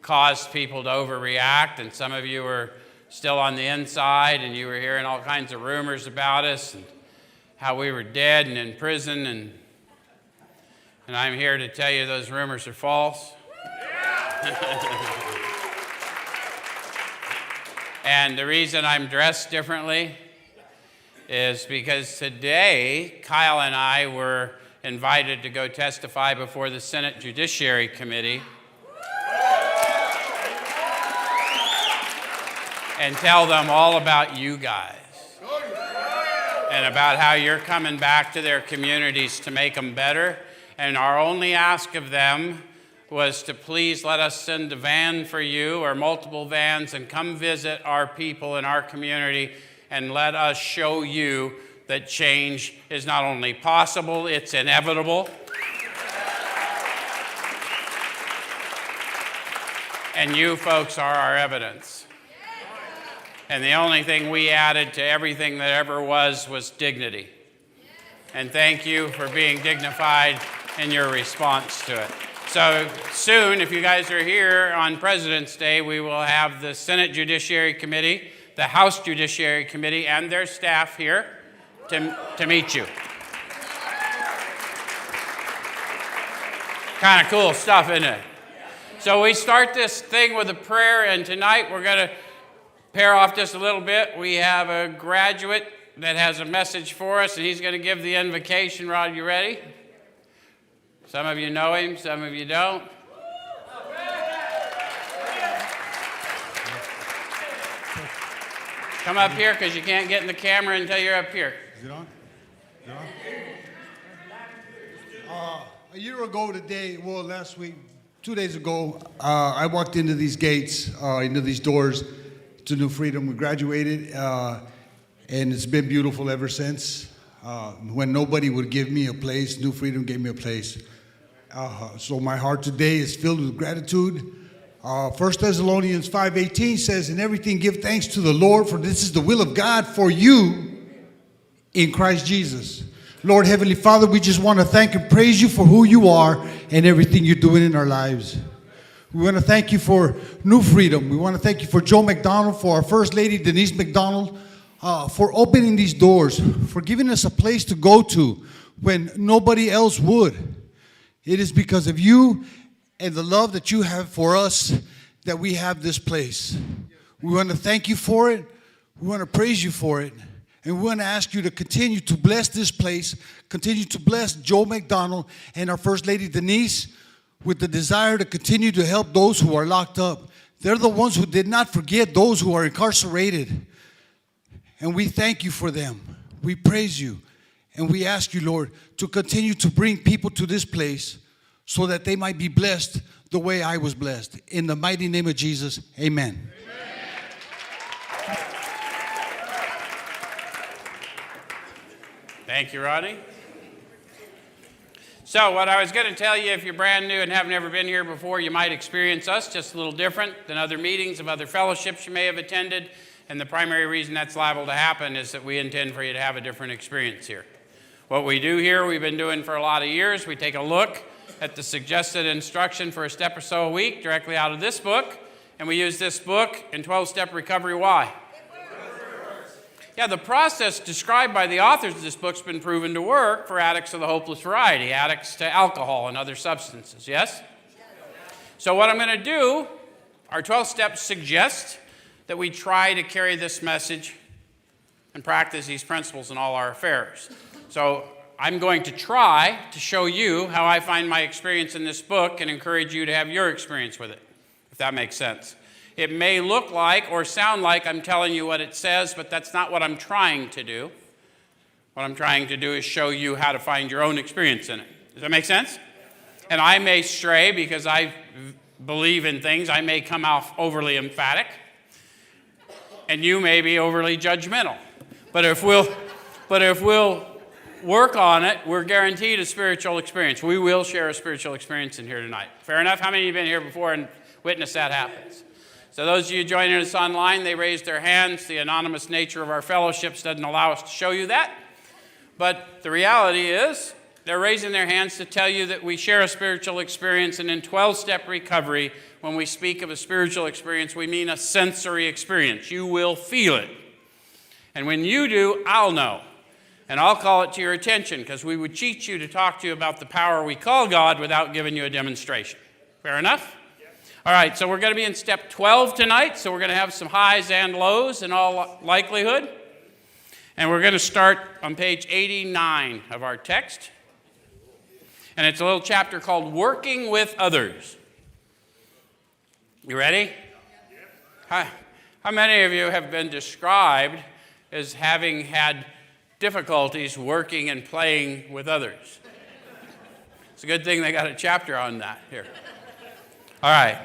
caused people to overreact, and some of you were still on the inside, and you were hearing all kinds of rumors about us and how we were dead and in prison, and I'm here to tell you those rumors are false. And the reason I'm dressed differently is because today Kyle and I were invited to go testify before the Senate Judiciary Committee and tell them all about you guys and about how you're coming back to their communities to make them better. And our only ask of them was to please let us send a van for you or multiple vans and come visit our people in our community and let us show you that change is not only possible, it's inevitable. And you folks are our evidence. And the only thing we added to everything that ever was dignity. And thank you for being dignified in your response to it. So soon, if you guys are here on President's Day, we will have the Senate Judiciary Committee, the House Judiciary Committee, and their staff here to meet you. Kind of cool stuff, isn't it? So we start this thing with a prayer, and tonight we're going to pair off just a little bit. We have a graduate that has a message for us, and he's going to give the invocation. Rod, you ready? Some of you know him, some of you don't. Come up here because you can't get in the camera until you're up here. Is it on? Is it on? A year ago today, well, last week, 2 days ago, I walked into these gates, into these doors to New Freedom. We graduated, and it's been beautiful ever since. When nobody would give me a place, New Freedom gave me a place. So my heart today is filled with gratitude. 1 Thessalonians 5:18 says, "In everything give thanks to the Lord, for this is the will of God for you in Christ Jesus." Lord, Heavenly Father, we just want to thank and praise you for who you are and everything you're doing in our lives. We want to thank you for New Freedom. We want to thank you for Joe McDonald, for our First Lady, Denise McDonald, for opening these doors, for giving us a place to go to when nobody else would. It is because of you and the love that you have for us that we have this place. We want to thank you for it. We want to praise you for it. And we want to ask you to continue to bless this place, continue to bless Joe McDonald and our First Lady Denise with the desire to continue to help those who are locked up. They're the ones who did not forget those who are incarcerated. And we thank you for them. We praise you. And we ask you, Lord, to continue to bring people to this place so that they might be blessed the way I was blessed. In the mighty name of Jesus, amen. Thank you, Rodney. So what I was going to tell you, if you're brand new and haven't ever been here before, you might experience us just a little different than other meetings of other fellowships you may have attended. And the primary reason that's liable to happen is that we intend for you to have a different experience here. What we do here, we've been doing for a lot of years. We take a look at the suggested instruction for a step or so a week directly out of this book. And we use this book in 12-Step Recovery. Why? Yeah, the process described by the authors of this book has been proven to work for addicts of the hopeless variety, addicts to alcohol and other substances, yes? So what I'm going to do, our 12 steps suggest that we try to carry this message and practice these principles in all our affairs. So I'm going to try to show you how I find my experience in this book and encourage you to have your experience with it, if that makes sense. It may look like or sound like I'm telling you what it says, but that's not what I'm trying to do. What I'm trying to do is show you how to find your own experience in it. Does that make sense? And I may stray because I believe in things. I may come off overly emphatic, and you may be overly judgmental. But if we'll work on it, we're guaranteed a spiritual experience. We will share a spiritual experience in here tonight. Fair enough? How many of you have been here before and witnessed that happens? So those of you joining us online, they raised their hands. The anonymous nature of our fellowships doesn't allow us to show you that. But the reality is they're raising their hands to tell you that we share a spiritual experience, and in 12-step recovery, when we speak of a spiritual experience, we mean a sensory experience. You will feel it. And when you do, I'll know. And I'll call it to your attention, because we would cheat you to talk to you about the power we call God without giving you a demonstration. Fair enough? All right, so we're going to be in step 12 tonight, so we're going to have some highs and lows in all likelihood. And we're going to start on page 89 of our text. And it's a little chapter called Working with Others. You ready? How many of you have been described as having had difficulties working and playing with others? It's a good thing they got a chapter on that here. All right.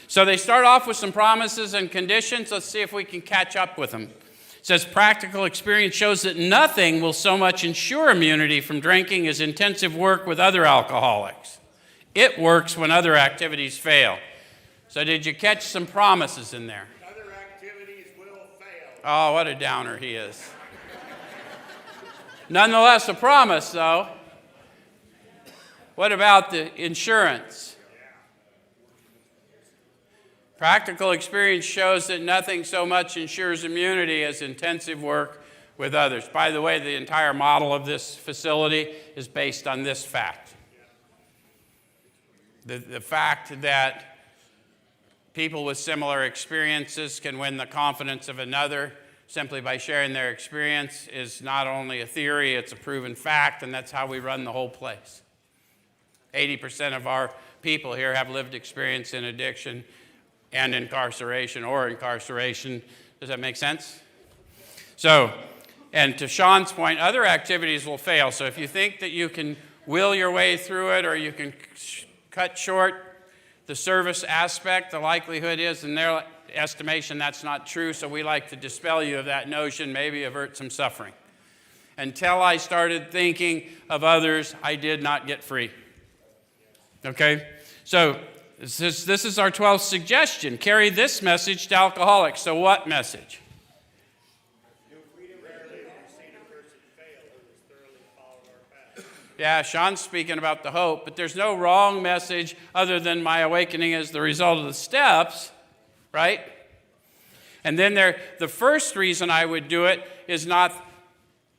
So they start off with some promises and conditions. Let's see if we can catch up with them. It says, practical experience shows that nothing will so much ensure immunity from drinking as intensive work with other alcoholics. It works when other activities fail. So did you catch some promises in there? Other activities will fail. Oh, what a downer he is. Nonetheless, a promise, though. What about the insurance? Practical experience shows that nothing so much ensures immunity as intensive work with others. By the way, the entire model of this facility is based on this fact. The fact that people with similar experiences can win the confidence of another simply by sharing their experience is not only a theory, it's a proven fact, and that's how we run the whole place. 80% of our people here have lived experience in addiction and incarceration or incarceration. Does that make sense? So, and to Sean's point, other activities will fail. So if you think that you can will your way through it or you can cut short the service aspect, the likelihood is, in their estimation, that's not true. So we like to dispel you of that notion, maybe avert some suffering. Until I started thinking of others, I did not get free. Okay? So this is our 12th suggestion. Carry this message to alcoholics. So what message? Yeah, Sean's speaking about the hope, but there's no wrong message other than my awakening as the result of the steps, right? And then the first reason I would do it is not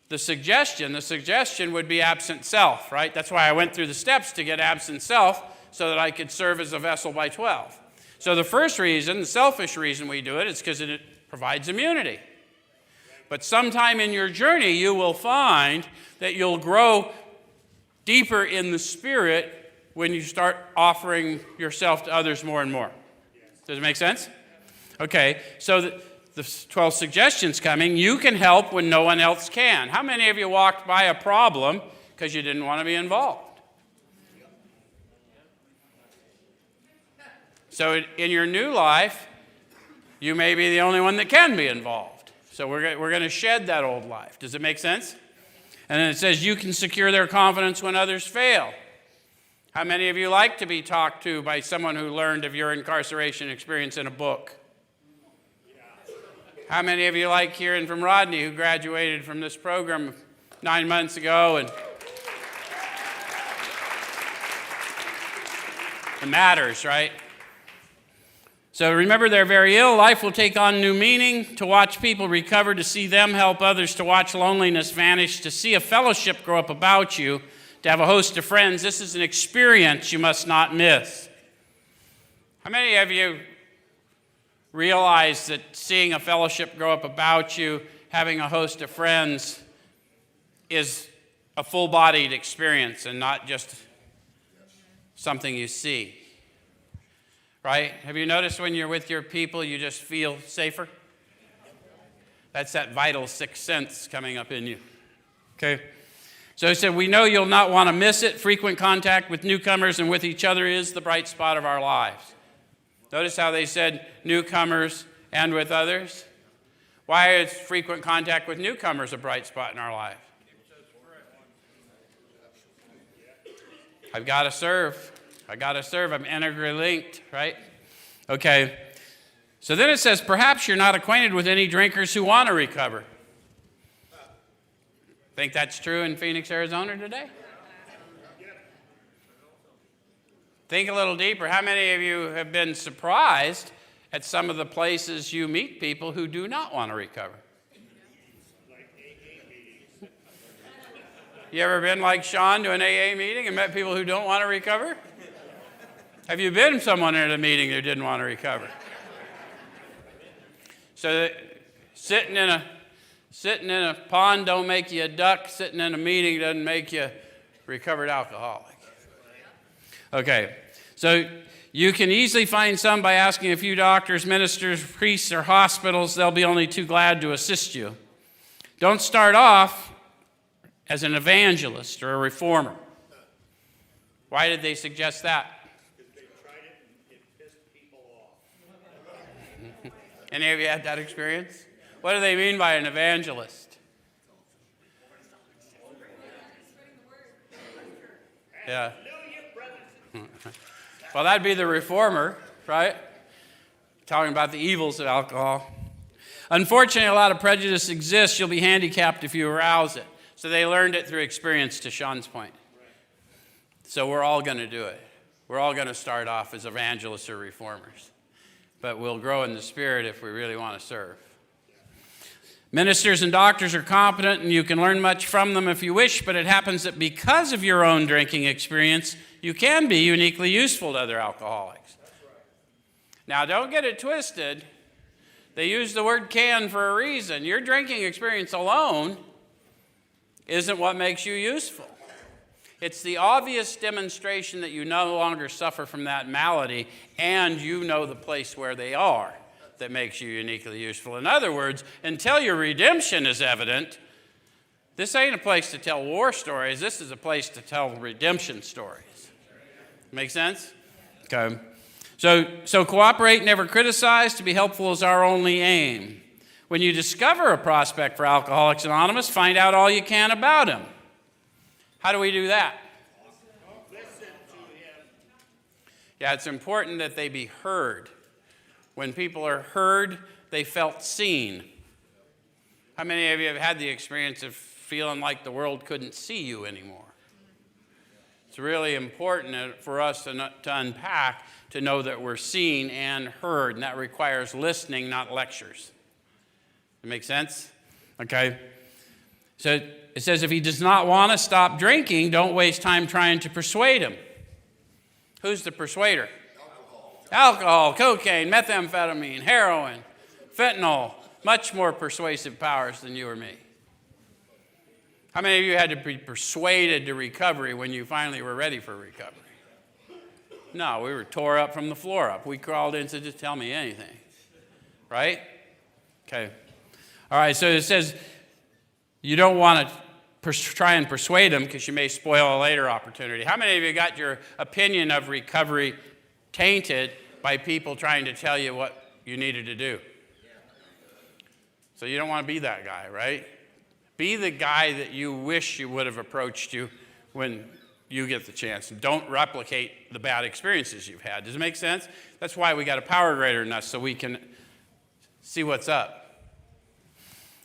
the suggestion. The suggestion would be absent self, right? That's why I went through the steps to get absent self, so that I could serve as a vessel by 12. So the first reason, the selfish reason we do it, is because it provides immunity. But sometime in your journey, you will find that you'll grow deeper in the Spirit when you start offering yourself to others more and more. Does it make sense? Okay, so the 12 suggestions coming, you can help when no one else can. How many of you walked by a problem because you didn't want to be involved? So in your new life, you may be the only one that can be involved. So we're going to shed that old life. Does it make sense? And then it says you can secure their confidence when others fail. How many of you like to be talked to by someone who learned of your incarceration experience in a book? How many of you like hearing from Rodney, who graduated from this program 9 months ago? And it matters, right? So remember, they're very ill. Life will take on new meaning. To watch people recover, to see them help others, to watch loneliness vanish, to see a fellowship grow up about you, to have a host of friends. This is an experience you must not miss. How many of you realize that seeing a fellowship grow up about you, having a host of friends, is a full-bodied experience and not just something you see? Right? Have you noticed when you're with your people, you just feel safer? That's that vital sixth sense coming up in you. Okay? So he said, we know you'll not want to miss it. Frequent contact with newcomers and with each other is the bright spot of our lives. Notice how they said newcomers and with others? Why is frequent contact with newcomers a bright spot in our life? I've got to serve. I'm integrally linked, right? Okay. So then it says, perhaps you're not acquainted with any drinkers who want to recover. Think that's true in Phoenix, Arizona today? Think a little deeper. How many of you have been surprised at some of the places you meet people who do not want to recover? You ever been like Sean to an AA meeting and met people who don't want to recover? Have you been someone at a meeting who didn't want to recover? So sitting in a pond don't make you a duck. Sitting in a meeting doesn't make you a recovered alcoholic. Okay, so you can easily find some by asking a few doctors, ministers, priests, or hospitals. They'll be only too glad to assist you. Don't start off as an evangelist or a reformer. Why did they suggest that? Because they tried it and it pissed people off. Any of you had that experience? What do they mean by an evangelist? Yeah. Well, that'd be the reformer, right? Talking about the evils of alcohol. Unfortunately, a lot of prejudice exists. You'll be handicapped if you arouse it. So they learned it through experience, to Sean's point. So we're all going to do it. We're all going to start off as evangelists or reformers. But we'll grow in the Spirit if we really want to serve. Ministers and doctors are competent, and you can learn much from them if you wish, but it happens that because of your own drinking experience, you can be uniquely useful to other alcoholics. Now, don't get it twisted. They use the word can for a reason. Your drinking experience alone isn't what makes you useful. It's the obvious demonstration that you no longer suffer from that malady and you know the place where they are that makes you uniquely useful. In other words, until your redemption is evident, this ain't a place to tell war stories. This is a place to tell redemption stories. Make sense? Okay. So cooperate, never criticize. To be helpful is our only aim. When you discover a prospect for Alcoholics Anonymous, find out all you can about him. How do we do that? Listen to him. Yeah, it's important that they be heard. When people are heard, they felt seen. How many of you have had the experience of feeling like the world couldn't see you anymore? It's really important for us to unpack, to know that we're seen and heard, and that requires listening, not lectures. That make sense? Okay. So it says if he does not want to stop drinking, don't waste time trying to persuade him. Who's the persuader? Alcohol, cocaine, methamphetamine, heroin, fentanyl, much more persuasive powers than you or me. How many of you had to be persuaded to recovery when you finally were ready for recovery? No, we were tore up from the floor up. We crawled in, said, just tell me anything. Right? Okay. All right, so it says you don't want to try and persuade them because you may spoil a later opportunity. How many of you got your opinion of recovery tainted by people trying to tell you what you needed to do? So you don't want to be that guy, right? Be the guy that you wish you would have approached you when you get the chance. Don't replicate the bad experiences you've had. Does it make sense? That's why we got a power greater than us, so we can see what's up.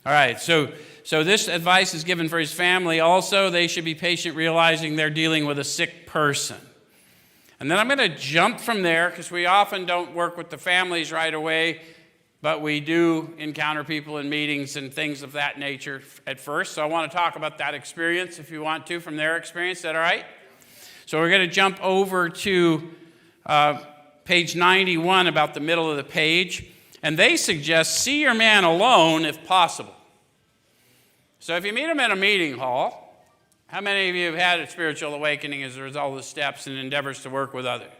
All right, so this advice is given for his family. Also, they should be patient, realizing they're dealing with a sick person. And then I'm going to jump from there because we often don't work with the families right away, but we do encounter people in meetings and things of that nature at first. So I want to talk about that experience, if you want to, from their experience. Is that all right? So we're going to jump over to page 91, about the middle of the page. And they suggest see your man alone if possible. So if you meet him in a meeting hall, how many of you have had a spiritual awakening as a result of the steps and endeavors to work with others?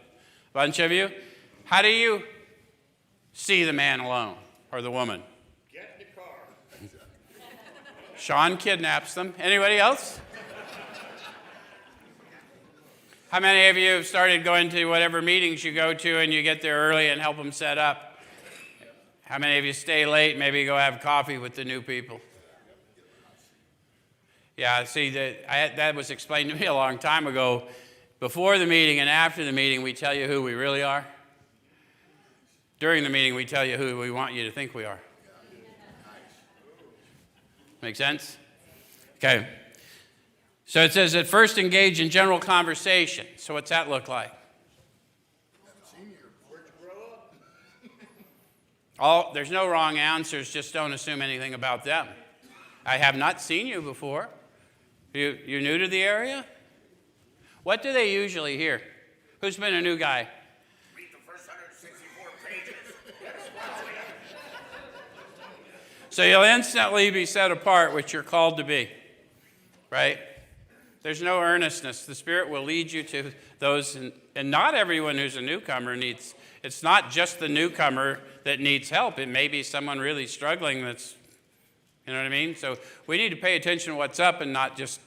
A bunch of you? How do you see the man alone or the woman? Get in the car. Sean kidnaps them. Anybody else? How many of you have started going to whatever meetings you go to and you get there early and help them set up? How many of you stay late, maybe go have coffee with the new people? Yeah, see, that was explained to me a long time ago. Before the meeting and after the meeting, we tell you who we really are. During the meeting, we tell you who we want you to think we are. Make sense? Okay. So it says at first engage in general conversation. So what's that look like? There's no wrong answers, just don't assume anything about them. I have not seen you before. You're new to the area? What do they usually hear? Who's been a new guy? Read the first 164 pages. So you'll instantly be set apart, which you're called to be, right? There's no earnestness. The Spirit will lead you to those, and not everyone who's a newcomer needs, it's not just the newcomer that needs help. It may be someone really struggling that's, you know what I mean? So we need to pay attention to what's up and not just,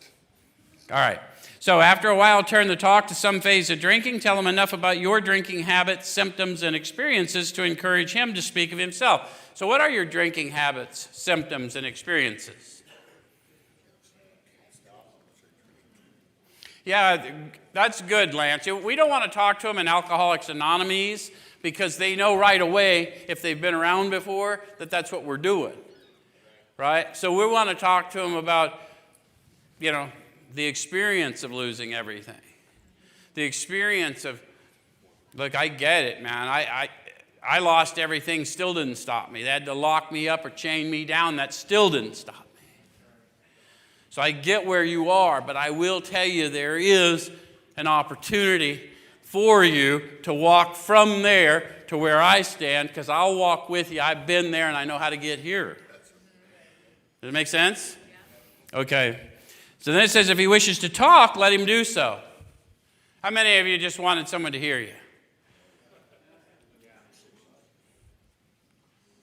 all right. So after a while, turn the talk to some phase of drinking. Tell him enough about your drinking habits, symptoms, and experiences to encourage him to speak of himself. So what are your drinking habits, symptoms, and experiences? Yeah, that's good, Lance. We don't want to talk to them in Alcoholics Anonymous because they know right away, if they've been around before, that that's what we're doing, right? So we want to talk to them about, the experience of losing everything. The experience of, look, I get it, man. I lost everything, still didn't stop me. They had to lock me up or chain me down. That still didn't stop me. So I get where you are, but I will tell you there is an opportunity for you to walk from there to where I stand, because I'll walk with you. I've been there and I know how to get here. Does it make sense? Okay. So then it says, if he wishes to talk, let him do so. How many of you just wanted someone to hear you?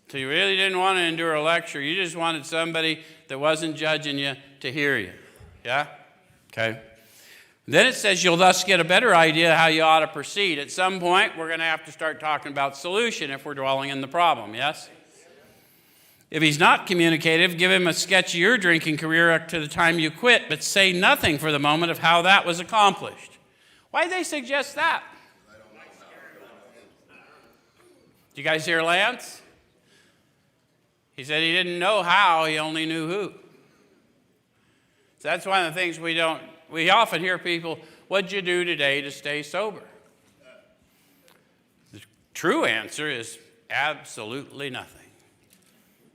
So you really didn't want to endure a lecture. You just wanted somebody that wasn't judging you to hear you. Yeah? Okay. Then it says you'll thus get a better idea how you ought to proceed. At some point, we're going to have to start talking about solution if we're dwelling in the problem. Yes? If he's not communicative, give him a sketch of your drinking career up to the time you quit, but say nothing for the moment of how that was accomplished. Why did they suggest that? Did you guys hear Lance? He said he didn't know how, he only knew who. So that's one of the things we often hear people, what'd you do today to stay sober? The true answer is absolutely nothing.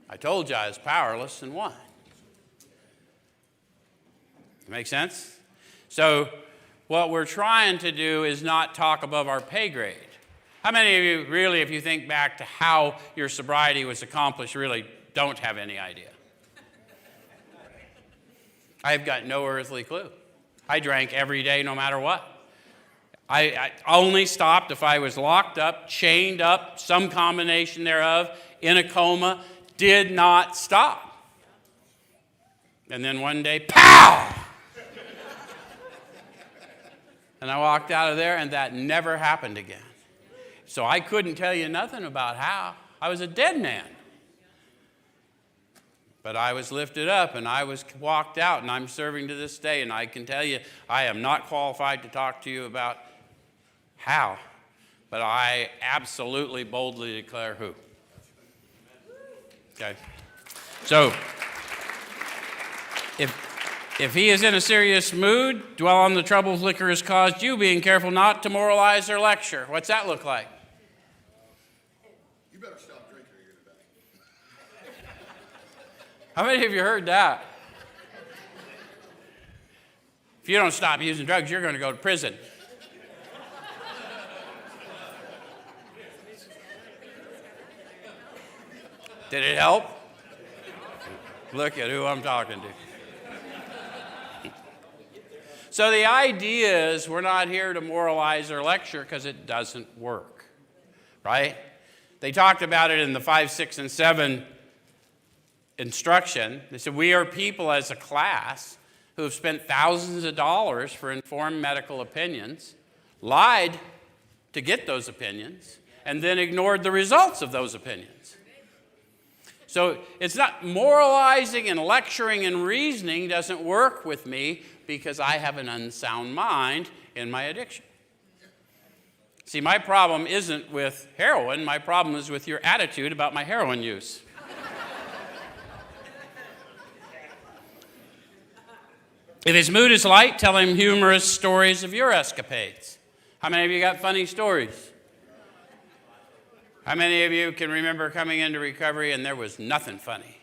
I told you I was powerless and won. Make sense? So what we're trying to do is not talk above our pay grade. How many of you really, if you think back to how your sobriety was accomplished, really don't have any idea? I've got no earthly clue. I drank every day no matter what. I only stopped if I was locked up, chained up, some combination thereof, in a coma, did not stop. And then one day, pow! And I walked out of there and that never happened again. So I couldn't tell you nothing about how. I was a dead man. But I was lifted up and I was walked out and I'm serving to this day. And I can tell you, I am not qualified to talk to you about how. But I absolutely boldly declare who. Okay. So, if he is in a serious mood, dwell on the troubles liquor has caused you, being careful not to moralize or lecture. What's that look like? You better stop drinking or you're going to die. How many of you heard that? If you don't stop using drugs, you're going to go to prison. Did it help? Look at who I'm talking to. So the idea is we're not here to moralize or lecture because it doesn't work, right? They talked about it in the 5, 6, and 7 instruction. They said, we are people as a class who have spent thousands of dollars for informed medical opinions, lied to get those opinions, and then ignored the results of those opinions. So it's not moralizing and lecturing and reasoning doesn't work with me because I have an unsound mind in my addiction. See, my problem isn't with heroin. My problem is with your attitude about my heroin use. If his mood is light, tell him humorous stories of your escapades. How many of you got funny stories? How many of you can remember coming into recovery and there was nothing funny?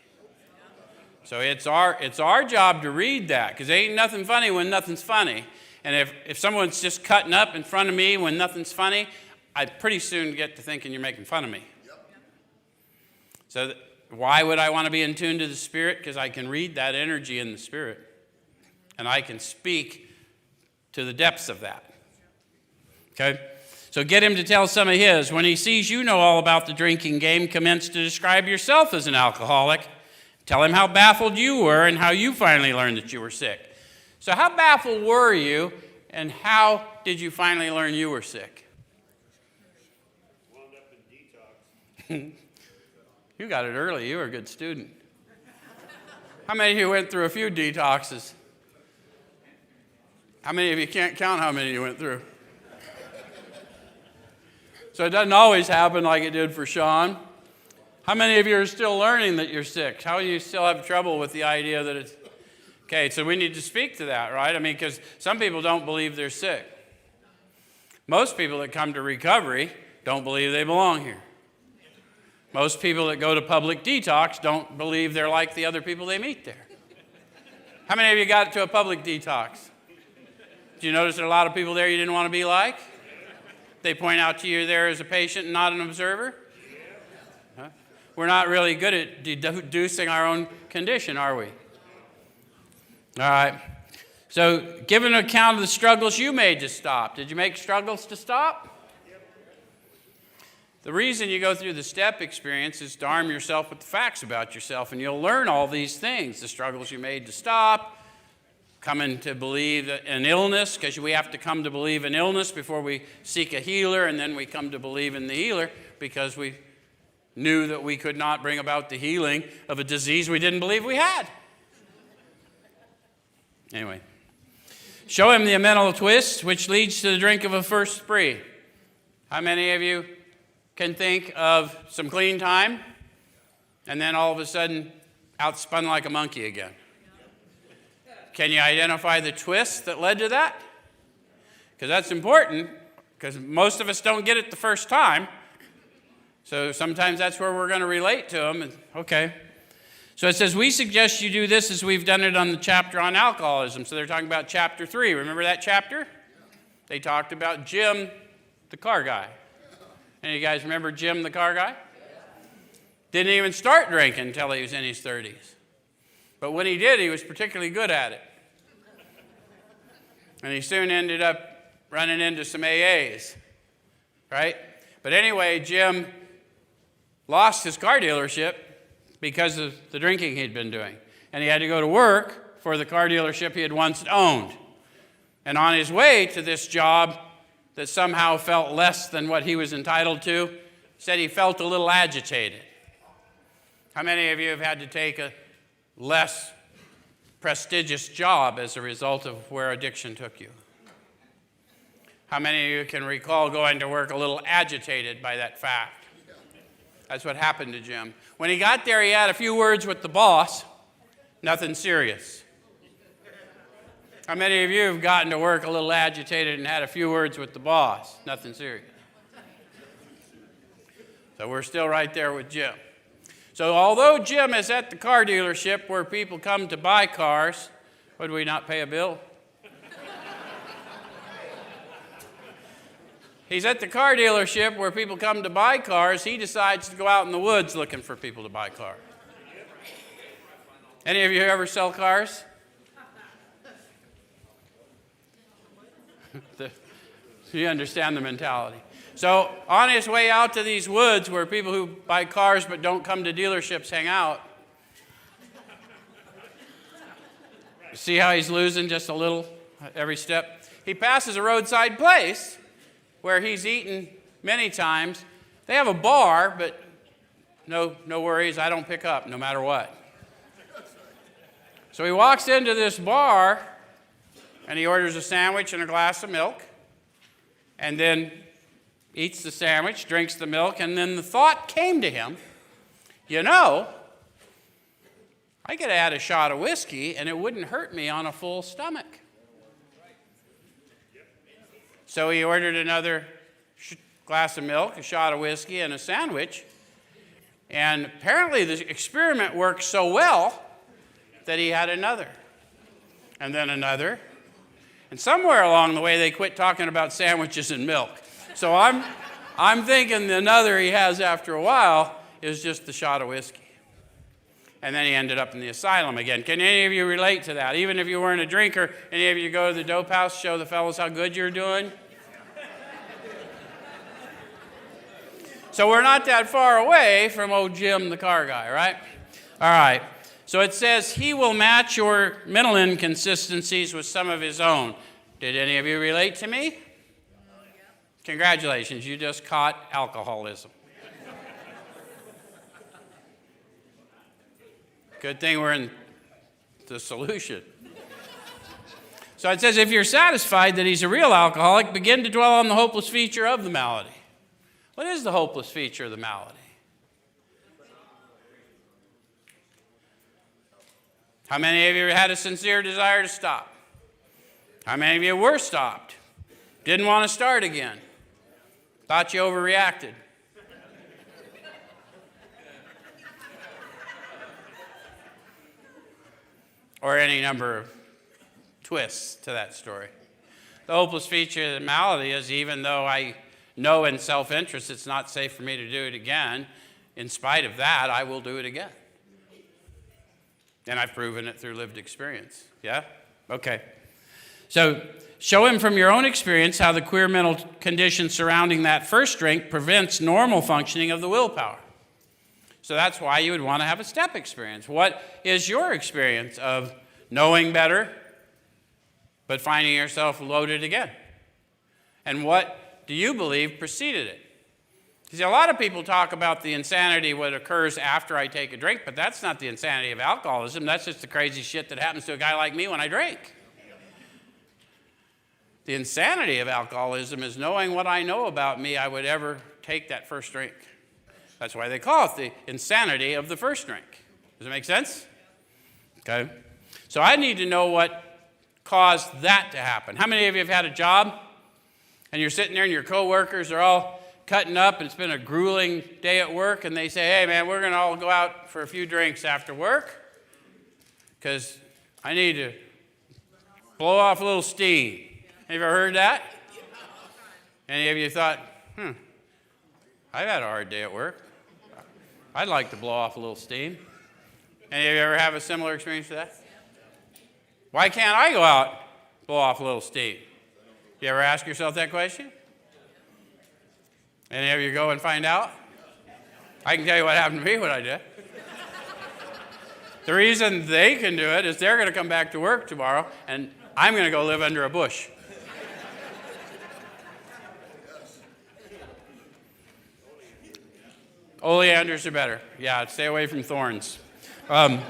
So it's our job to read that, because there ain't nothing funny when nothing's funny. And if someone's just cutting up in front of me when nothing's funny, I pretty soon get to thinking you're making fun of me. Yep. So why would I want to be in tune to the Spirit? Because I can read that energy in the Spirit. And I can speak to the depths of that. Okay? So get him to tell some of his. When he sees you know all about the drinking game, commence to describe yourself as an alcoholic. Tell him how baffled you were and how you finally learned that you were sick. So how baffled were you, and how did you finally learn you were sick? Wound up in detox. You got it early. You were a good student. How many of you went through a few detoxes? How many of you can't count how many you went through? So it doesn't always happen like it did for Sean. How many of you are still learning that you're sick? How do you still have trouble with the idea that it's... Okay, so we need to speak to that, right? I mean, because some people don't believe they're sick. Most people that come to recovery don't believe they belong here. Most people that go to public detox don't believe they're like the other people they meet there. How many of you got to a public detox? Did you notice there are a lot of people there you didn't want to be like? They point out to you there as a patient and not an observer? Huh? We're not really good at deducing our own condition, are we? All right. So give an account of the struggles you made to stop. Did you make struggles to stop? The reason you go through the step experience is to arm yourself with the facts about yourself, and you'll learn all these things, the struggles you made to stop, coming to believe in illness, because we have to come to believe in illness before we seek a healer, and then we come to believe in the healer because we knew that we could not bring about the healing of a disease we didn't believe we had. Anyway, show him the mental twist which leads to the drink of a first spree. How many of you can think of some clean time and then all of a sudden outspun like a monkey again? Can you identify the twist that led to that? Because that's important, because most of us don't get it the first time. So sometimes that's where we're going to relate to them. Okay. So it says, we suggest you do this as we've done it on the chapter on alcoholism. So they're talking about chapter 3. Remember that chapter? They talked about Jim, the car guy. Any of you guys remember Jim, the car guy? Didn't even start drinking until he was in his 30s. But when he did, he was particularly good at it. And he soon ended up running into some AAs, right? But anyway, Jim lost his car dealership because of the drinking he'd been doing. And he had to go to work for the car dealership he had once owned. And on his way to this job that somehow felt less than what he was entitled to, said he felt a little agitated. How many of you have had to take a less prestigious job as a result of where addiction took you? How many of you can recall going to work a little agitated by that fact? That's what happened to Jim. When he got there, he had a few words with the boss, nothing serious. How many of you have gotten to work a little agitated and had a few words with the boss, nothing serious? So we're still right there with Jim. So although Jim is at the car dealership where people come to buy cars, would we not pay a bill? He's at the car dealership where people come to buy cars. He decides to go out in the woods looking for people to buy cars. Any of you ever sell cars? You understand the mentality. So on his way out to these woods where people who buy cars but don't come to dealerships hang out, see how he's losing just a little every step? He passes a roadside place where he's eaten many times. They have a bar, but no worries, I don't pick up no matter what. So he walks into this bar and he orders a sandwich and a glass of milk, and then eats the sandwich, drinks the milk, and then the thought came to him, you know, I could add a shot of whiskey and it wouldn't hurt me on a full stomach. So he ordered another glass of milk, a shot of whiskey, and a sandwich. And apparently the experiment worked so well that he had another, and then another. And somewhere along the way, they quit talking about sandwiches and milk. So I'm thinking the another he has after a while is just the shot of whiskey. And then he ended up in the asylum again. Can any of you relate to that? Even if you weren't a drinker, any of you go to the dope house, show the fellows how good you're doing? So we're not that far away from old Jim, the car guy, right? All right. So it says he will match your mental inconsistencies with some of his own. Did any of you relate to me? Congratulations, you just caught alcoholism. Good thing we're in the solution. So it says if you're satisfied that he's a real alcoholic, begin to dwell on the hopeless feature of the malady. What is the hopeless feature of the malady? How many of you had a sincere desire to stop? How many of you were stopped? Didn't want to start again? Thought you overreacted? Or any number of twists to that story. The hopeless feature of the malady is even though I know in self-interest it's not safe for me to do it again, in spite of that, I will do it again. And I've proven it through lived experience. Yeah? Okay. So show him from your own experience how the queer mental condition surrounding that first drink prevents normal functioning of the willpower. So that's why you would want to have a step experience. What is your experience of knowing better, but finding yourself loaded again? And what do you believe preceded it? See, a lot of people talk about the insanity what occurs after I take a drink, but that's not the insanity of alcoholism. That's just the crazy shit that happens to a guy like me when I drink. The insanity of alcoholism is knowing what I know about me I would ever take that first drink. That's why they call it the insanity of the first drink. Does it make sense? Okay. So I need to know what caused that to happen. How many of you have had a job and you're sitting there and your coworkers are all cutting up and it's been a grueling day at work and they say, hey man, we're going to all go out for a few drinks after work because I need to blow off a little steam. Have you ever heard that? Any of you thought, I've had a hard day at work. I'd like to blow off a little steam. Any of you ever have a similar experience to that? Why can't I go out, blow off a little steam? You ever ask yourself that question? Any of you go and find out? I can tell you what happened to me when I did. The reason they can do it is they're going to come back to work tomorrow, and I'm going to go live under a bush. Oleanders are better. Yeah, stay away from thorns. Don't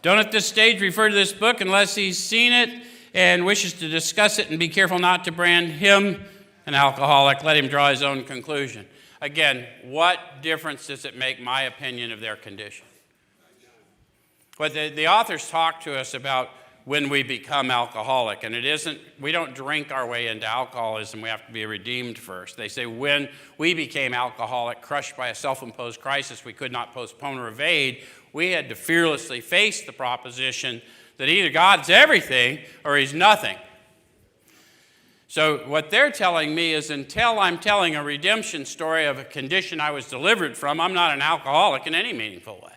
at this stage refer to this book unless he's seen it and wishes to discuss it, and be careful not to brand him an alcoholic. Let him draw his own conclusion. Again, what difference does it make my opinion of their condition? But the authors talk to us about when we become alcoholic, and it isn't, we don't drink our way into alcoholism, we have to be redeemed first. They say when we became alcoholic, crushed by a self-imposed crisis we could not postpone or evade, we had to fearlessly face the proposition that either God's everything or he's nothing. So what they're telling me is until I'm telling a redemption story of a condition I was delivered from, I'm not an alcoholic in any meaningful way.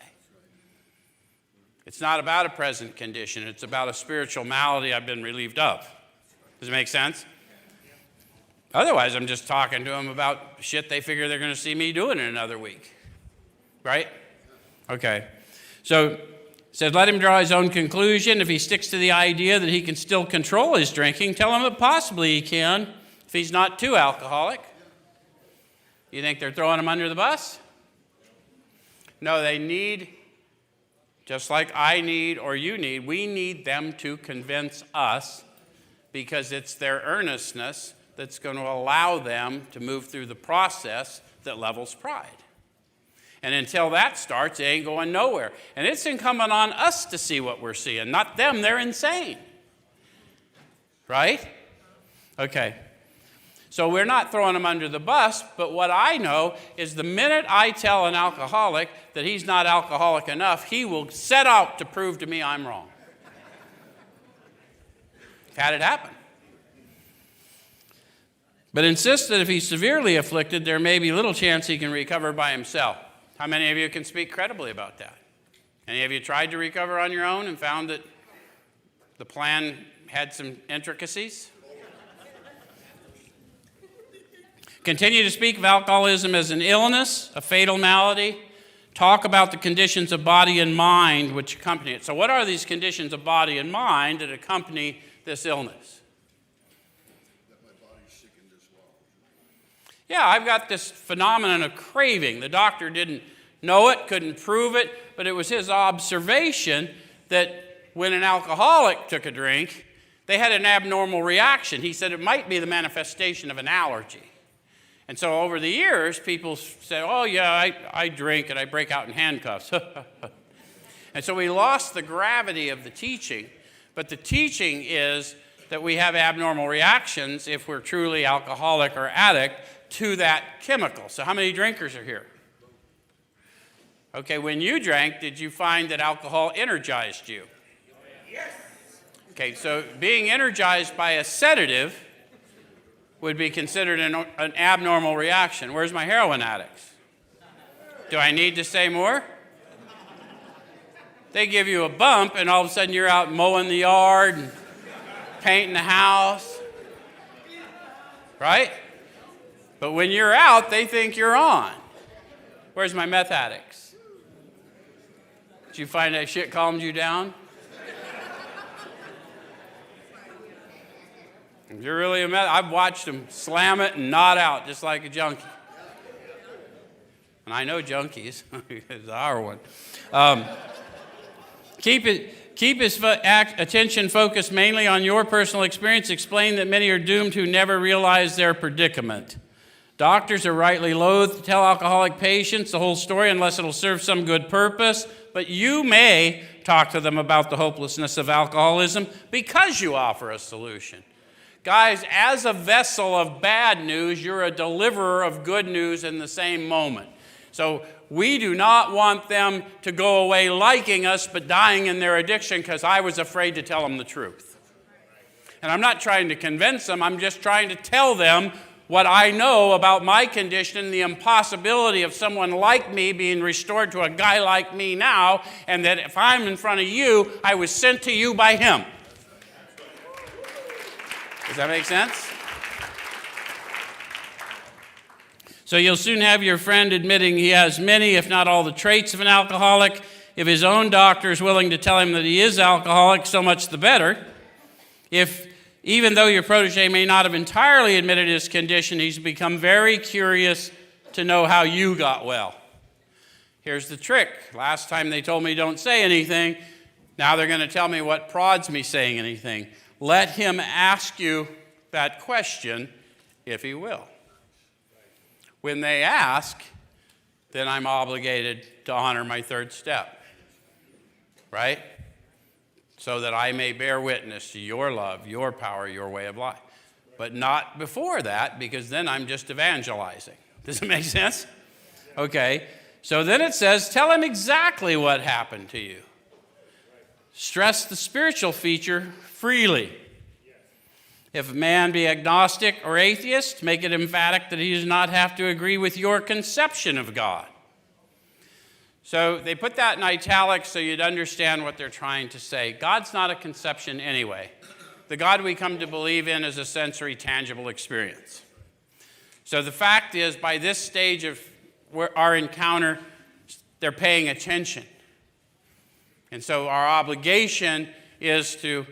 It's not about a present condition. It's about a spiritual malady I've been relieved of. Does it make sense? Otherwise, I'm just talking to them about shit they figure they're going to see me doing in another week. Right? Okay. So it says, let him draw his own conclusion. If he sticks to the idea that he can still control his drinking, tell him that possibly he can if he's not too alcoholic. You think they're throwing him under the bus? No, they need, just like I need or you need, we need them to convince us because it's their earnestness that's going to allow them to move through the process that levels pride. And until that starts, it ain't going nowhere. And it's incumbent on us to see what we're seeing, not them. They're insane. Right? Okay. So we're not throwing him under the bus, but what I know is the minute I tell an alcoholic that he's not alcoholic enough, he will set out to prove to me I'm wrong. I've had it happen. But insist that if he's severely afflicted, there may be little chance he can recover by himself. How many of you can speak credibly about that? Any of you tried to recover on your own and found that the plan had some intricacies? Continue to speak of alcoholism as an illness, a fatal malady. Talk about the conditions of body and mind which accompany it. So what are these conditions of body and mind that accompany this illness? That my body's sick and diswallowed. Yeah, I've got this phenomenon of craving. The doctor didn't know it, couldn't prove it, but it was his observation that when an alcoholic took a drink, they had an abnormal reaction. He said it might be the manifestation of an allergy. And so over the years, people said, oh yeah, I drink and I break out in handcuffs. And so we lost the gravity of the teaching, but the teaching is that we have abnormal reactions if we're truly alcoholic or addict to that chemical. So how many drinkers are here? Okay, when you drank, did you find that alcohol energized you? Yes. Okay, so being energized by a sedative would be considered an abnormal reaction. Where's my heroin addicts? Do I need to say more? They give you a bump, and all of a sudden you're out mowing the yard and painting the house, right? But when you're out, they think you're on. Where's my meth addicts? Did you find that shit calmed you down? If you're really a meth, I've watched them slam it and nod out just like a junkie. And I know junkies, because I are one. Keep his attention focused mainly on your personal experience. Explain that many are doomed who never realize their predicament. Doctors are rightly loath to tell alcoholic patients the whole story unless it'll serve some good purpose, but you may talk to them about the hopelessness of alcoholism because you offer a solution. Guys, as a vessel of bad news, you're a deliverer of good news in the same moment. So we do not want them to go away liking us but dying in their addiction because I was afraid to tell them the truth. And I'm not trying to convince them, I'm just trying to tell them what I know about my condition, the impossibility of someone like me being restored to a guy like me now, and that if I'm in front of you, I was sent to you by him. Does that make sense? So you'll soon have your friend admitting he has many, if not all, the traits of an alcoholic. If his own doctor is willing to tell him that he is alcoholic, so much the better. If, even though your protege may not have entirely admitted his condition, he's become very curious to know how you got well. Here's the trick. Last time they told me don't say anything. Now they're going to tell me what prods me saying anything. Let him ask you that question if he will. When they ask, then I'm obligated to honor my third step, right? So that I may bear witness to your love, your power, your way of life. But not before that, because then I'm just evangelizing. Does it make sense? Okay, so then it says, tell him exactly what happened to you. Stress the spiritual feature freely. If a man be agnostic or atheist, make it emphatic that he does not have to agree with your conception of God. So they put that in italics so you'd understand what they're trying to say. God's not a conception anyway. The God we come to believe in is a sensory, tangible experience. So the fact is, by this stage of our encounter, they're paying attention. And so our obligation is to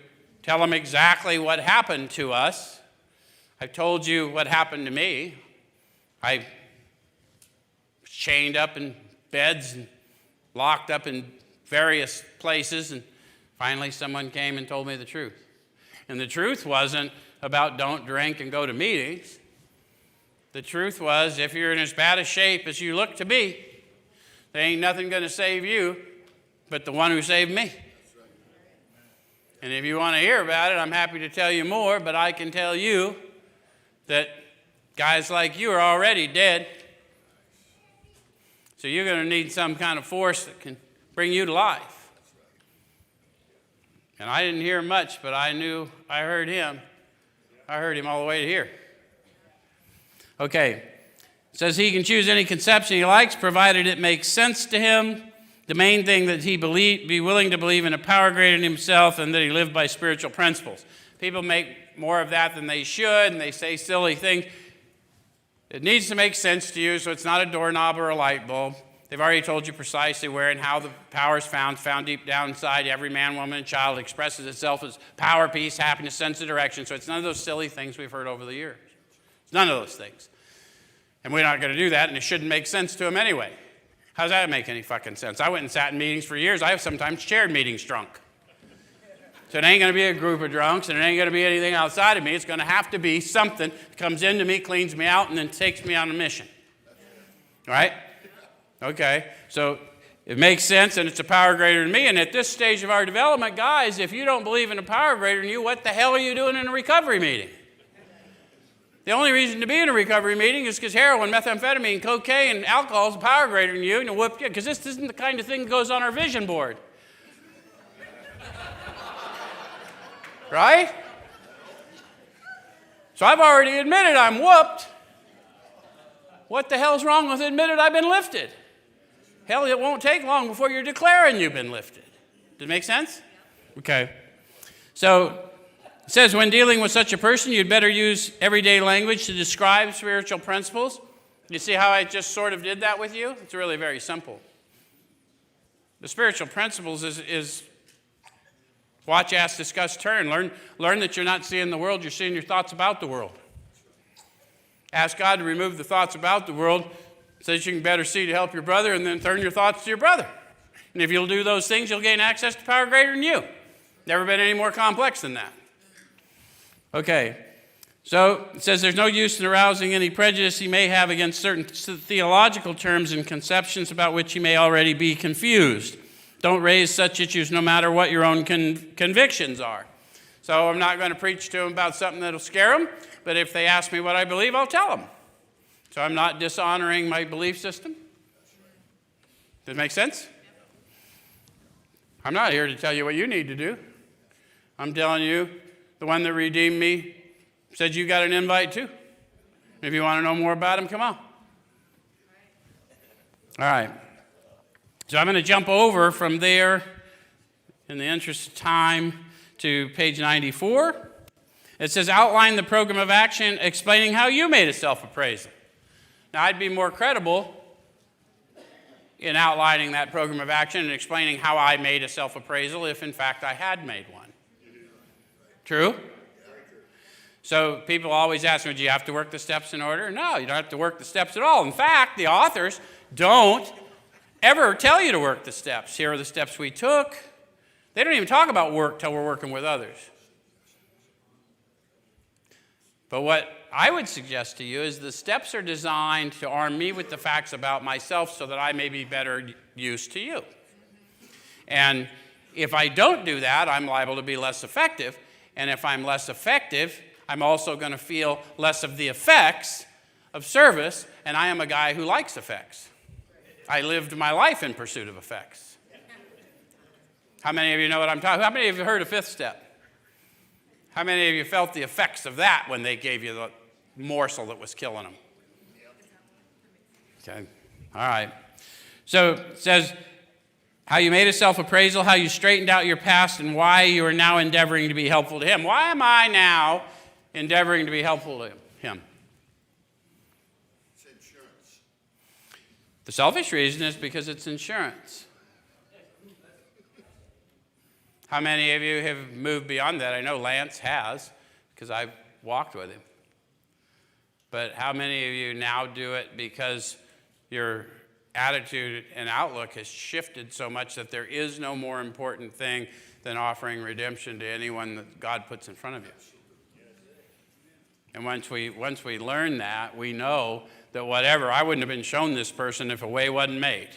tell them exactly what happened to us. I've told you what happened to me. I was chained up in beds and locked up in various places, and finally someone came and told me the truth. And the truth wasn't about don't drink and go to meetings. The truth was, if you're in as bad a shape as you look to be, there ain't nothing going to save you but the one who saved me. And if you want to hear about it, I'm happy to tell you more, but I can tell you that Guys like you are already dead. So you're going to need some kind of force that can bring you to life. And I didn't hear much, but I knew I heard him. I heard him all the way to here. Okay. It says he can choose any conception he likes, provided it makes sense to him. The main thing that he be willing to believe in a power greater than himself and that he live by spiritual principles. People make more of that than they should, and they say silly things. It needs to make sense to you, so it's not a doorknob or a light bulb. They've already told you precisely where and how the power is found deep down inside. Every man, woman, and child expresses itself as power, peace, happiness, sense of direction. So it's none of those silly things we've heard over the years. It's none of those things. And we're not going to do that, and it shouldn't make sense to them anyway. How does that make any fucking sense? I went and sat in meetings for years. I have sometimes chaired meetings drunk. So it ain't going to be a group of drunks, and it ain't going to be anything outside of me. It's going to have to be something that comes into me, cleans me out, and then takes me on a mission. All right? Okay. So it makes sense, and it's a power greater than me. And at this stage of our development, guys, if you don't believe in a power greater than you, what the hell are you doing in a recovery meeting? The only reason to be in a recovery meeting is because heroin, methamphetamine, cocaine, and alcohol is a power greater than you, and you'll whoop you, because this isn't the kind of thing that goes on our vision board. Right? So I've already admitted I'm whooped. What the hell's wrong with admitting I've been lifted? Hell, it won't take long before you're declaring you've been lifted. Does it make sense? Okay. So it says when dealing with such a person, you'd better use everyday language to describe spiritual principles. You see how I just sort of did that with you? It's really very simple. The spiritual principles is watch, ask, discuss, turn. Learn that you're not seeing the world, you're seeing your thoughts about the world. Ask God to remove the thoughts about the world so that you can better see to help your brother, and then turn your thoughts to your brother. And if you'll do those things, you'll gain access to power greater than you. Never been any more complex than that. Okay, so it says there's no use in arousing any prejudice he may have against certain theological terms and conceptions about which he may already be confused. Don't raise such issues no matter what your own convictions are. So I'm not going to preach to them about something that'll scare them, but if they ask me what I believe, I'll tell them. So I'm not dishonoring my belief system. Does it make sense? I'm not here to tell you what you need to do. I'm telling you, the one that redeemed me said you got an invite too. If you want to know more about him, come on. All right. So I'm going to jump over from there, in the interest of time, to page 94. It says, outline the program of action explaining how you made a self-appraisal. Now, I'd be more credible in outlining that program of action and explaining how I made a self-appraisal if, in fact, I had made one. True? So people always ask me, do you have to work the steps in order? No, you don't have to work the steps at all. In fact, the authors don't ever tell you to work the steps. Here are the steps we took. They don't even talk about work till we're working with others. But what I would suggest to you is the steps are designed to arm me with the facts about myself so that I may be better use to you. And if I don't do that, I'm liable to be less effective. And if I'm less effective, I'm also going to feel less of the effects of service. And I am a guy who likes effects. I lived my life in pursuit of effects. How many of you know what I'm talking about? How many of you heard of fifth step? How many of you felt the effects of that when they gave you the morsel that was killing them? Okay, all right. So it says how you made a self-appraisal, how you straightened out your past, and why you are now endeavoring to be helpful to him. Why am I now endeavoring to be helpful to him? It's insurance. The selfish reason is because it's insurance. How many of you have moved beyond that? I know Lance has, because I've walked with him. But how many of you now do it because your attitude and outlook has shifted so much that there is no more important thing than offering redemption to anyone that God puts in front of you? And once we learn that, we know that whatever, I wouldn't have been shown this person if a way wasn't made.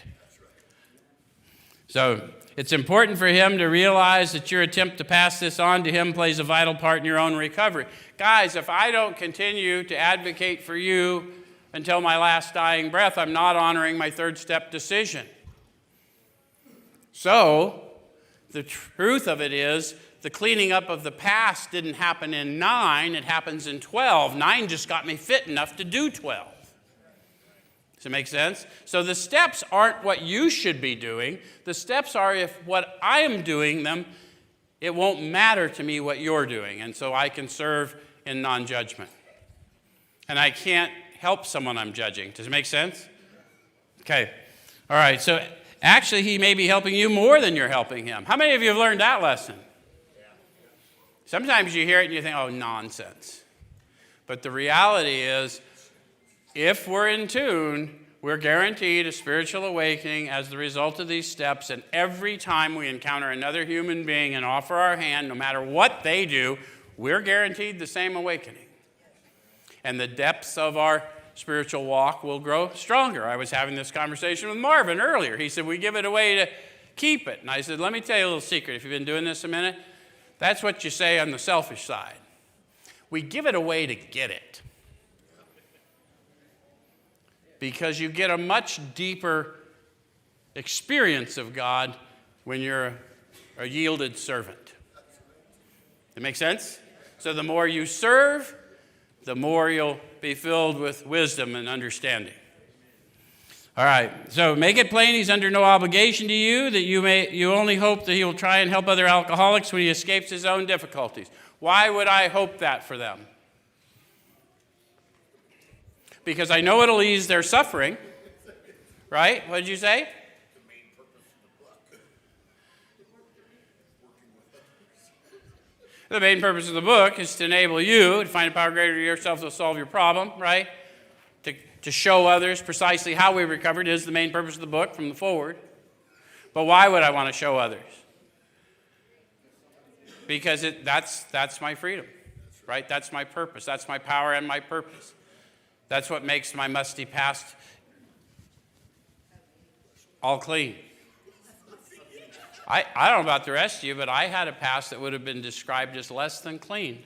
So it's important for him to realize that your attempt to pass this on to him plays a vital part in your own recovery. Guys, if I don't continue to advocate for you until my last dying breath, I'm not honoring my third step decision. So the truth of it is, the cleaning up of the past didn't happen in 9, it happens in 12. 9 just got me fit enough to do 12. Does it make sense? So the steps aren't what you should be doing. The steps are if what I am doing them, it won't matter to me what you're doing. And so I can serve in non-judgment. And I can't help someone I'm judging. Does it make sense? Okay. All right. So actually, he may be helping you more than you're helping him. How many of you have learned that lesson? Sometimes you hear it and you think, oh, nonsense. But the reality is, if we're in tune, we're guaranteed a spiritual awakening as the result of these steps. And every time we encounter another human being and offer our hand, no matter what they do, we're guaranteed the same awakening. And the depths of our spiritual walk will grow stronger. I was having this conversation with Marvin earlier. He said, we give it away to keep it. And I said, let me tell you a little secret. If you've been doing this a minute, that's what you say on the selfish side. We give it away to get it. Because you get a much deeper experience of God when you're a yielded servant. That make sense? So the more you serve, the more you'll be filled with wisdom and understanding. All right, so make it plain he's under no obligation to you, that you only hope that he will try and help other alcoholics when he escapes his own difficulties. Why would I hope that for them? Because I know it'll ease their suffering, right? What did you say? The main purpose of the book is to enable you to find a power greater than yourself to solve your problem, right? To show others precisely how we recovered is the main purpose of the book from the forward. But why would I want to show others? Because that's my freedom, right? That's my purpose. That's my power and my purpose. That's what makes my musty past all clean. I don't know about the rest of you, but I had a past that would have been described as less than clean.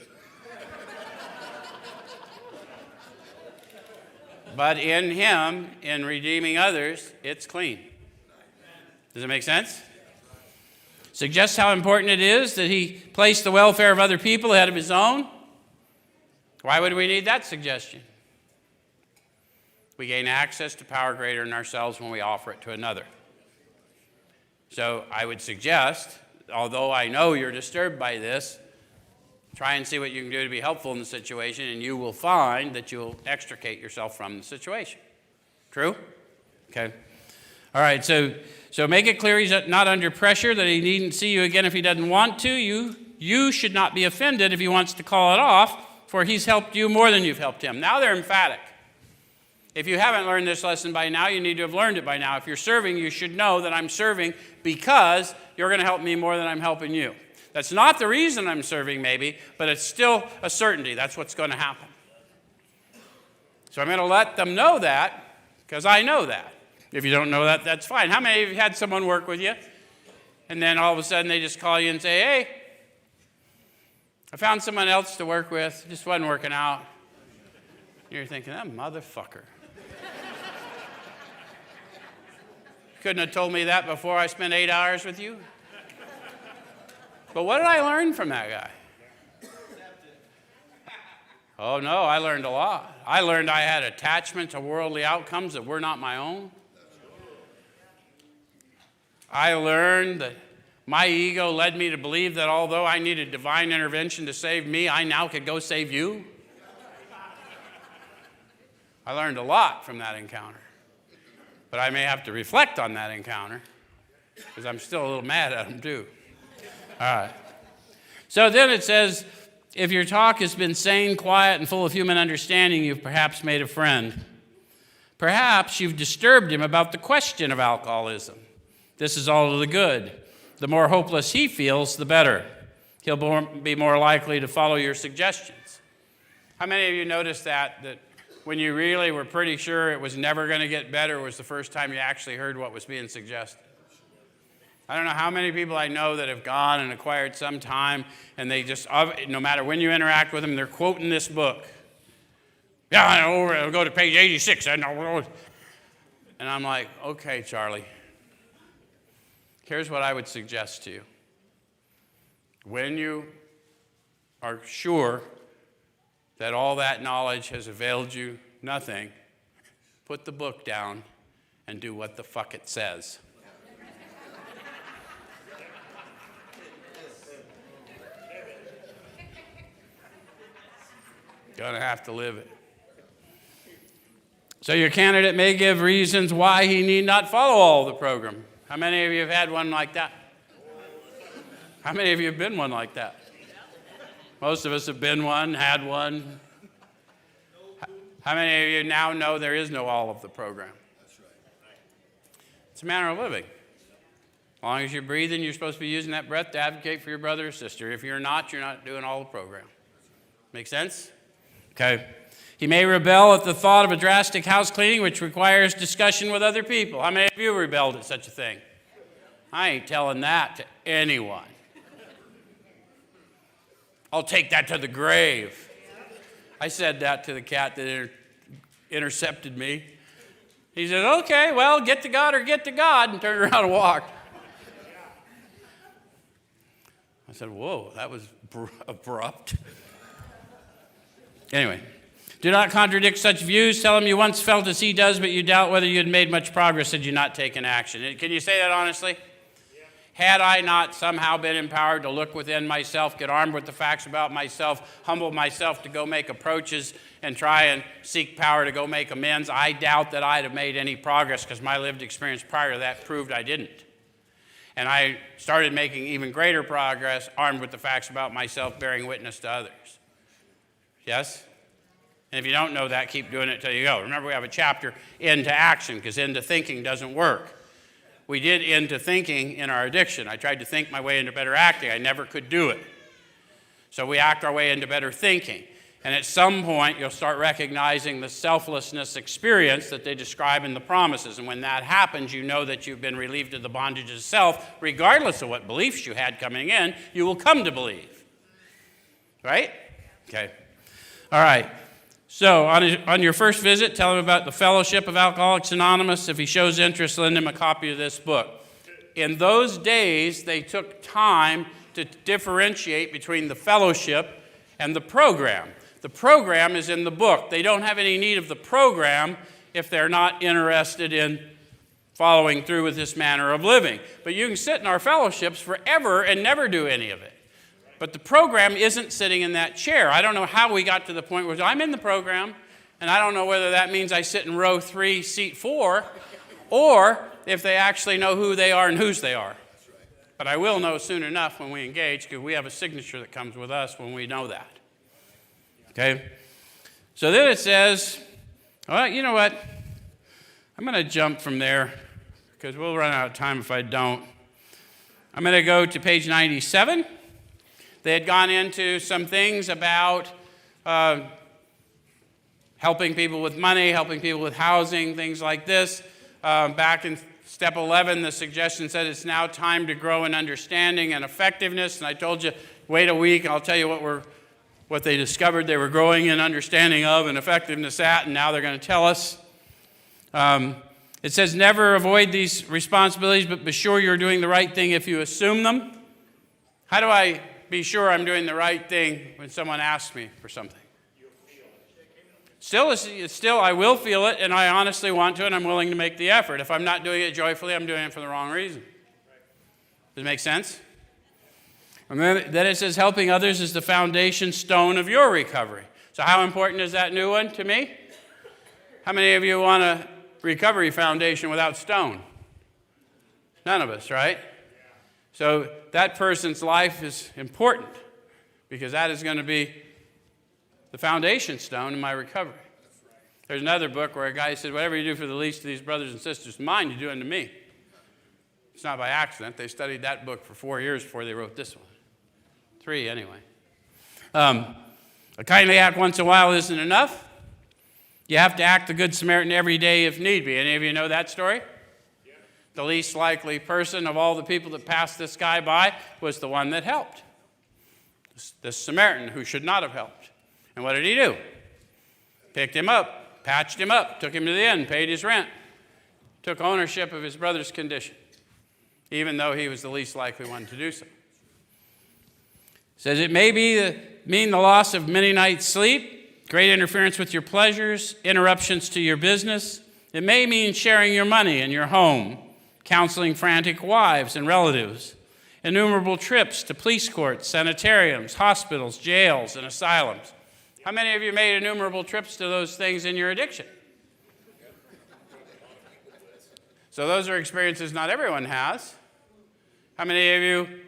But in him, in redeeming others, it's clean. Does it make sense? Suggests how important it is that he placed the welfare of other people ahead of his own. Why would we need that suggestion? We gain access to power greater than ourselves when we offer it to another. So I would suggest, although I know you're disturbed by this, try and see what you can do to be helpful in the situation, and you will find that you'll extricate yourself from the situation. True? Okay. All right, so make it clear he's not under pressure, that he needn't see you again if he doesn't want to. You should not be offended if he wants to call it off, for he's helped you more than you've helped him. Now they're emphatic. If you haven't learned this lesson by now, you need to have learned it by now. If you're serving, you should know that I'm serving because you're going to help me more than I'm helping you. That's not the reason I'm serving, maybe, but it's still a certainty. That's what's going to happen. So I'm going to let them know that because I know that. If you don't know that, that's fine. How many of you had someone work with you, and then all of a sudden they just call you and say, hey, I found someone else to work with. Just wasn't working out. You're thinking, that motherfucker. Couldn't have told me that before I spent 8 hours with you. But what did I learn from that guy? Oh, no, I learned a lot. I learned I had attachment to worldly outcomes that were not my own. I learned that my ego led me to believe that although I needed divine intervention to save me, I now could go save you. I learned a lot from that encounter. But I may have to reflect on that encounter because I'm still a little mad at him too. All right. So then it says, if your talk has been sane, quiet, and full of human understanding, you've perhaps made a friend. Perhaps you've disturbed him about the question of alcoholism. This is all to the good. The more hopeless he feels, the better. He'll be more likely to follow your suggestions. How many of you noticed that when you really were pretty sure it was never going to get better was the first time you actually heard what was being suggested? I don't know how many people I know that have gone and acquired some time, and they just, no matter when you interact with them, they're quoting this book. Yeah, I'll go to page 86. And I'm like, okay, Charlie. Here's what I would suggest to you. When you are sure that all that knowledge has availed you nothing, put the book down and do what the fuck it says. Gonna have to live it. So your candidate may give reasons why he need not follow all the program. How many of you have had one like that? How many of you have been one like that? Most of us have been one, had one. How many of you now know there is no all of the program? It's a manner of living. As long as you're breathing, you're supposed to be using that breath to advocate for your brother or sister. If you're not doing all the program. Make sense? Okay. He may rebel at the thought of a drastic house cleaning, which requires discussion with other people. How many of you rebelled at such a thing? I ain't telling that to anyone. I'll take that to the grave. I said that to the cat that intercepted me. He said, okay, well, get to God or get to God, and turned around and walked. I said, whoa, that was abrupt. Anyway, do not contradict such views. Tell him you once felt as he does, but you doubt whether you had made much progress had you not taken action. Can you say that honestly? Yeah. Had I not somehow been empowered to look within myself, get armed with the facts about myself, humble myself to go make approaches and try and seek power to go make amends, I doubt that I'd have made any progress because my lived experience prior to that proved I didn't. And I started making even greater progress, armed with the facts about myself, bearing witness to others. Yes? And if you don't know that, keep doing it till you go. Remember, we have a chapter, into action, because into thinking doesn't work. We did into thinking in our addiction. I tried to think my way into better acting. I never could do it. So we act our way into better thinking. And at some point, you'll start recognizing the selflessness experience that they describe in the promises. And when that happens, you know that you've been relieved of the bondage of self. Regardless of what beliefs you had coming in, you will come to believe. Right? Okay. All right. So on your first visit, tell him about the Fellowship of Alcoholics Anonymous. If he shows interest, lend him a copy of this book. In those days, they took time to differentiate between the fellowship and the program. The program is in the book. They don't have any need of the program if they're not interested in following through with this manner of living. But you can sit in our fellowships forever and never do any of it. But the program isn't sitting in that chair. I don't know how we got to the point where I'm in the program, and I don't know whether that means I sit in row 3, seat 4, or if they actually know who they are and whose they are. But I will know soon enough when we engage, because we have a signature that comes with us when we know that. Okay? So then it says, well, you know what? I'm going to jump from there, because we'll run out of time if I don't. I'm going to go to page 97. They had gone into some things about helping people with money, helping people with housing, things like this. Back in step 11, the suggestion said it's now time to grow in understanding and effectiveness. And I told you, wait a week, and I'll tell you what they discovered they were growing in understanding of and effectiveness at, and now they're going to tell us. It says, never avoid these responsibilities, but be sure you're doing the right thing if you assume them. How do I be sure I'm doing the right thing when someone asks me for something? Still, I will feel it, and I honestly want to, and I'm willing to make the effort. If I'm not doing it joyfully, I'm doing it for the wrong reason. Does it make sense? And then it says, helping others is the foundation stone of your recovery. So how important is that new one to me? How many of you want a recovery foundation without stone? None of us, right? So that person's life is important because that is going to be the foundation stone in my recovery. There's another book where a guy said, whatever you do for the least of these brothers and sisters of mine, you do unto me. It's not by accident. They studied that book for 4 years before they wrote this one. 3 anyway. A kindly act once in a while isn't enough. You have to act the Good Samaritan every day if need be. Any of you know that story? The least likely person of all the people that passed this guy by was the one that helped. This Samaritan who should not have helped. And what did he do? Picked him up, patched him up, took him to the inn, paid his rent, took ownership of his brother's condition, even though he was the least likely one to do so. It says it may mean the loss of many nights' sleep, great interference with your pleasures, interruptions to your business. It may mean sharing your money and your home, counseling frantic wives and relatives, innumerable trips to police courts, sanitariums, hospitals, jails, and asylums. How many of you made innumerable trips to those things in your addiction? So those are experiences not everyone has. How many of you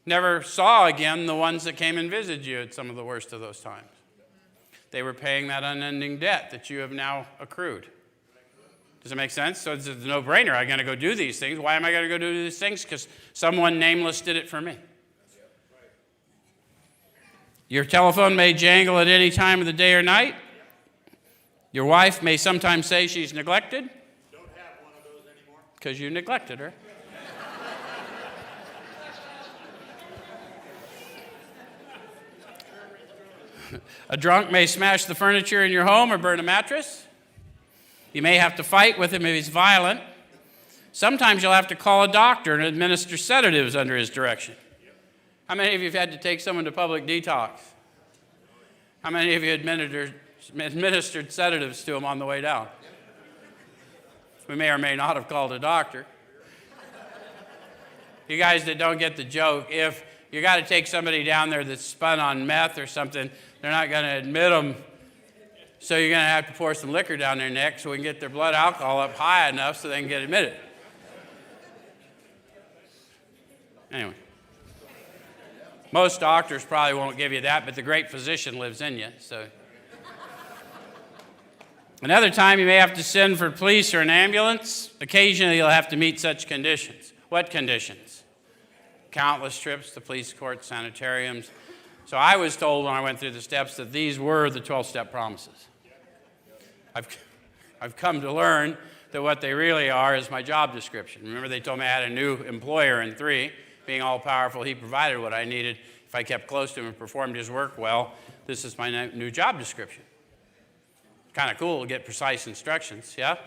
never saw again the ones that came and visited you at some of the worst of those times? They were paying that unending debt that you have now accrued. Does it make sense? So it's a no-brainer. I'm going to go do these things. Why am I going to go do these things? Because someone nameless did it for me. Your telephone may jangle at any time of the day or night. Your wife may sometimes say she's neglected. Don't have one of those anymore. Because you neglected her. A drunk may smash the furniture in your home or burn a mattress. You may have to fight with him if he's violent. Sometimes you'll have to call a doctor and administer sedatives under his direction. How many of you have had to take someone to public detox? How many of you administered sedatives to him on the way down? We may or may not have called a doctor. You guys that don't get the joke, if you got to take somebody down there that's spun on meth or something, they're not going to admit them. So you're going to have to pour some liquor down their neck so we can get their blood alcohol up high enough so they can get admitted. Anyway. Most doctors probably won't give you that, but the great physician lives in you. So, another time you may have to send for police or an ambulance. Occasionally you'll have to meet such conditions. What conditions? Countless trips to police courts, sanitariums. So I was told when I went through the steps that these were the 12-step promises. I've come to learn that what they really are is my job description. Remember they told me I had a new employer in 3. Being all-powerful, he provided what I needed. If I kept close to him and performed his work well, this is my new job description. Kind of cool to get precise instructions, yeah?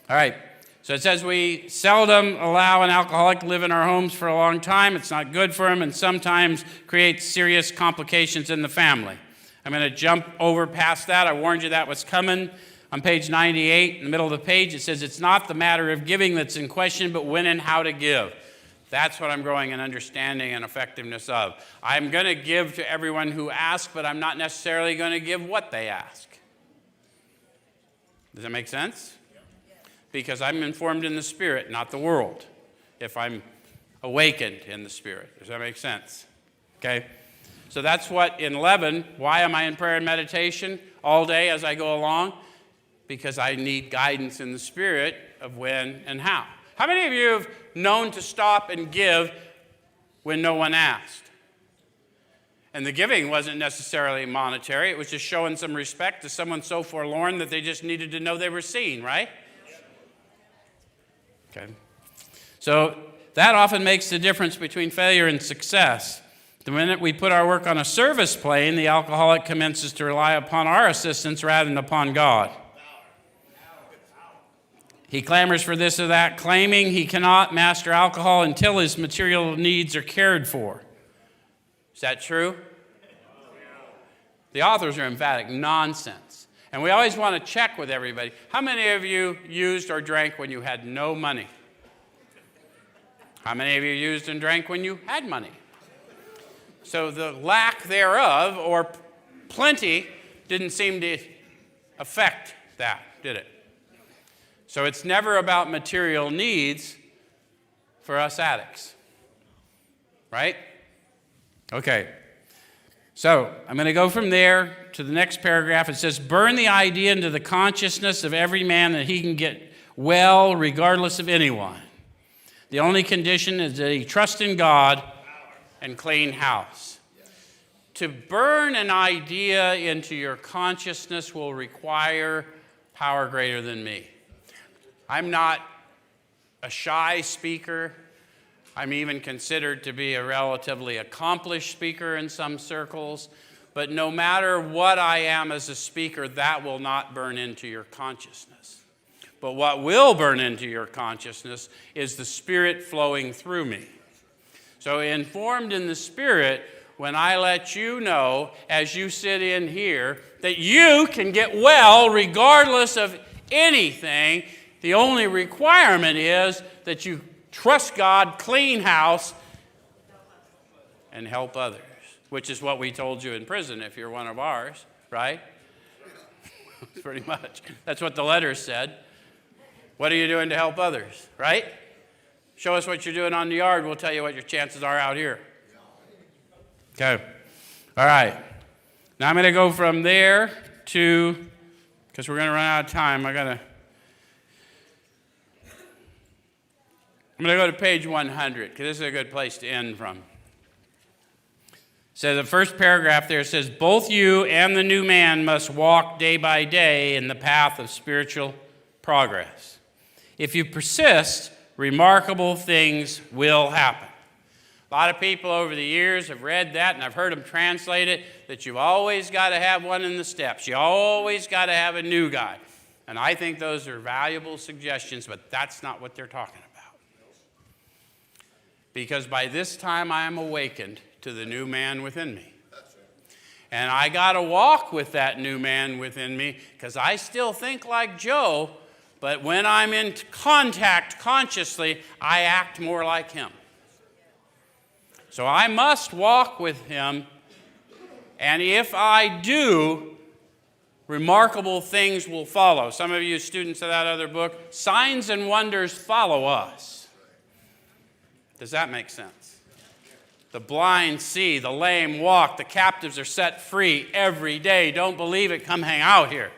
All right, so it says we seldom allow an alcoholic to live in our homes for a long time. It's not good for him and sometimes creates serious complications in the family. I'm going to jump over past that. I warned you that was coming. On page 98, in the middle of the page, it says it's not the matter of giving that's in question, but when and how to give. That's what I'm growing in understanding and effectiveness of. I'm going to give to everyone who asks, but I'm not necessarily going to give what they ask. Does that make sense? Because I'm informed in the Spirit, not the world, if I'm awakened in the Spirit. Does that make sense? Okay? So that's what in 11, why am I in prayer and meditation all day as I go along? Because I need guidance in the Spirit of when and how. How many of you have known to stop and give when no one asked? And the giving wasn't necessarily monetary. It was just showing some respect to someone so forlorn that they just needed to know they were seen, right? Okay. So that often makes the difference between failure and success. The minute we put our work on a service plane, the alcoholic commences to rely upon our assistance rather than upon God. He clamors for this or that, claiming he cannot master alcohol until his material needs are cared for. Is that true? The authors are emphatic. Nonsense. And we always want to check with everybody. How many of you used or drank when you had no money? How many of you used and drank when you had money? So the lack thereof, or plenty, didn't seem to affect that, did it? So it's never about material needs for us addicts, right? Okay. So I'm going to go from there to the next paragraph. It says, burn the idea into the consciousness of every man that he can get well regardless of anyone. The only condition is that he trust in God and clean house. To burn an idea into your consciousness will require power greater than me. I'm not a shy speaker. I'm even considered to be a relatively accomplished speaker in some circles. But no matter what I am as a speaker, that will not burn into your consciousness. But what will burn into your consciousness is the Spirit flowing through me. So informed in the Spirit, when I let you know, as you sit in here, that you can get well regardless of anything, the only requirement is that you trust God, clean house, and help others, which is what we told you in prison if you're one of ours, right? Pretty much. That's what the letter said. What are you doing to help others, right? Show us what you're doing on the yard. We'll tell you what your chances are out here. Okay. All right. Now I'm going to go from there to, because we're going to run out of time, I'm going to go to page 100, because this is a good place to end from. So the first paragraph there says, both you and the new man must walk day by day in the path of spiritual progress. If you persist, remarkable things will happen. A lot of people over the years have read that, and I've heard them translate it, that you've always got to have one in the steps. You always got to have a new guy. And I think those are valuable suggestions, but that's not what they're talking about. Because by this time I am awakened to the new man within me. And I got to walk with that new man within me, because I still think like Joe, but when I'm in contact consciously, I act more like him. So I must walk with him, and if I do, remarkable things will follow. Some of you students of that other book, signs and wonders follow us. Does that make sense? The blind see, the lame walk, the captives are set free every day. Don't believe it? Come hang out here.